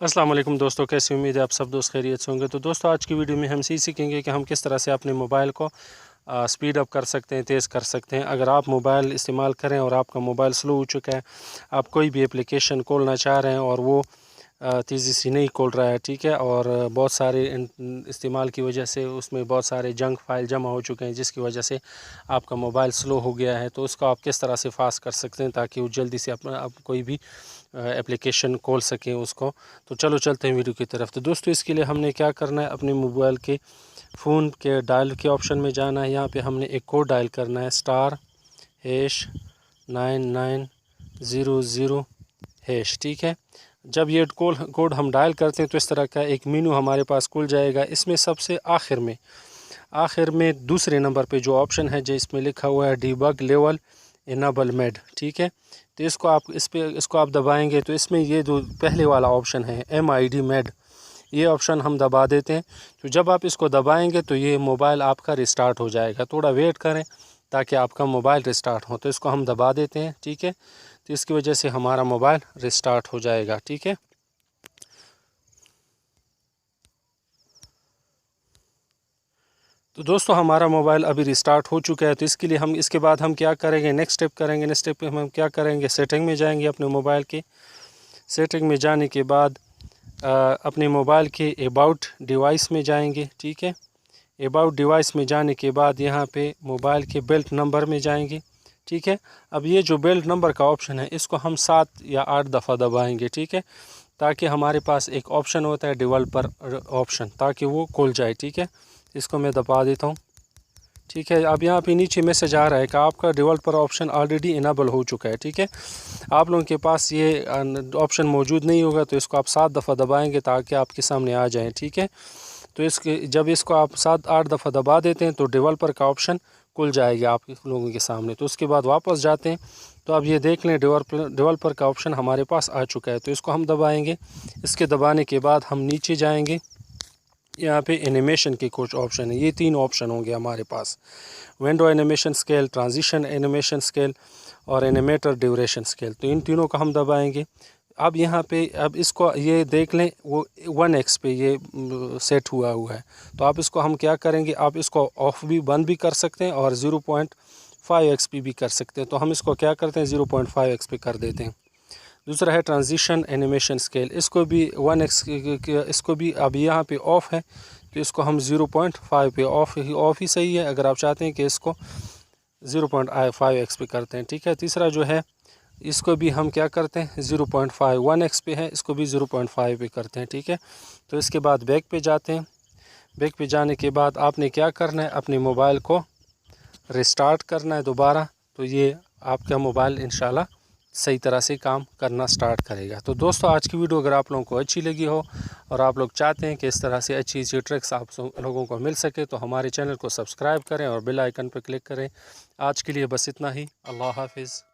अस्सलाम वालेकुम दोस्तों, कैसी उम्मीद है आप सब दोस्त खैरियत से होंगे। तो दोस्तों आज की वीडियो में हम सीखेंगे कि हम किस तरह से अपने मोबाइल को स्पीड अप कर सकते हैं, तेज़ कर सकते हैं। अगर आप मोबाइल इस्तेमाल करें और आपका मोबाइल स्लो हो चुका है, आप कोई भी एप्लीकेशन खोलना चाह रहे हैं और वो तेज़ी से नहीं खोल रहा है, ठीक है, और बहुत सारे इस्तेमाल की वजह से उसमें बहुत सारे जंक फाइल जमा हो चुके हैं, जिसकी वजह से आपका मोबाइल स्लो हो गया है। तो उसको आप किस तरह से फास्ट कर सकते हैं ताकि वो जल्दी से अपना आप कोई भी एप्लीकेशन खोल सकें उसको। तो चलो चलते हैं वीडियो की तरफ। तो दोस्तों इसके लिए हमने क्या करना है, अपने मोबाइल के फ़ोन के डायल के ऑप्शन में जाना है। यहाँ पे हमने एक कोड डायल करना है, *9900#, ठीक है। जब ये कोड हम डायल करते हैं तो इस तरह का एक मेनू हमारे पास खुल जाएगा। इसमें सबसे आखिर में दूसरे नंबर पे जो ऑप्शन है, जो इसमें लिखा हुआ है डीबग लेवल इनेबल मेड, ठीक है। तो इसको आप दबाएंगे तो इसमें ये जो पहले वाला ऑप्शन है MID मेड, ये ऑप्शन हम दबा देते हैं। तो जब आप इसको दबाएंगे तो ये मोबाइल आपका रिस्टार्ट हो जाएगा। थोड़ा वेट करें ताकि आपका मोबाइल रिस्टार्ट हो। तो इसको हम दबा देते हैं, ठीक है। तो इसकी वजह से हमारा मोबाइल रिस्टार्ट हो जाएगा, ठीक है। तो दोस्तों हमारा मोबाइल अभी रिस्टार्ट हो चुका है। तो इसके बाद हम क्या करेंगे, नेक्स्ट स्टेप करेंगे। नेक्स्ट स्टेप में हम क्या करेंगे, सेटिंग में जाएंगे। अपने मोबाइल के सेटिंग में जाने के बाद अपने मोबाइल के अबाउट डिवाइस में जाएंगे, ठीक है। अबाउट डिवाइस में जाने के बाद यहाँ पे मोबाइल के बेल्ट नंबर में जाएंगे, ठीक है। अब ये जो बेल्ट नंबर का ऑप्शन है, इसको हम 7 या 8 दफ़ा दबाएंगे, ठीक है, ताकि हमारे पास एक ऑप्शन होता है डेवलपर ऑप्शन, ताकि वो खुल जाए, ठीक है। इसको मैं दबा देता हूँ, ठीक है। अब यहाँ पे नीचे मैसेज आ रहा है कि आपका डेवलपर ऑप्शन ऑलरेडी इनेबल हो चुका है, ठीक है। आप लोगों के पास ये ऑप्शन मौजूद नहीं होगा तो इसको आप 7 दफ़ा दबाएंगे ताकि आपके सामने आ जाए, ठीक है। तो जब इसको आप 7-8 दफ़ा दबा देते हैं तो डेवलपर का ऑप्शन खुल जाएगा आप लोगों के सामने। तो उसके बाद वापस जाते हैं तो अब ये देख लें डेवलपर का ऑप्शन हमारे पास आ चुका है। तो इसको हम दबाएंगे। इसके दबाने के बाद हम नीचे जाएंगे। यहाँ पे एनिमेशन के कुछ ऑप्शन है, ये 3 ऑप्शन होंगे हमारे पास, window animation scale, transition animation scale और एनिमेटर ड्यूरेशन स्केल। तो इन तीनों को हम दबाएंगे। अब यहाँ पे अब इसको ये देख लें, वो 1x पे ये सेट हुआ है। तो आप इसको हम क्या करेंगे, आप इसको ऑफ भी बंद भी कर सकते हैं और 0.5x पे भी कर सकते हैं। तो हम इसको क्या करते हैं, 0.5x पे कर देते हैं। दूसरा है ट्रांजिशन एनिमेशन स्केल, इसको भी 1x, इसको भी अब यहाँ पे ऑफ़ है तो इसको हम 0.5 पे ऑफ़ ही सही है। अगर आप चाहते हैं कि इसको 0.5x पे करते हैं, ठीक है। तीसरा जो है, इसको भी हम क्या करते हैं, 0.5 1x पे है, इसको भी 0.5 पे करते हैं, ठीक है। तो इसके बाद बैक पे जाते हैं। बैक पे जाने के बाद आपने क्या करना है, अपने मोबाइल को रिस्टार्ट करना है दोबारा। तो ये आपका मोबाइल इंशाल्लाह सही तरह से काम करना स्टार्ट करेगा। तो दोस्तों आज की वीडियो अगर आप लोगों को अच्छी लगी हो और आप लोग चाहते हैं कि इस तरह से अच्छी ट्रिक्स आप लोगों को मिल सके, तो हमारे चैनल को सब्सक्राइब करें और बेल आइकन पर क्लिक करें। आज के लिए बस इतना ही। अल्लाह हाफिज़।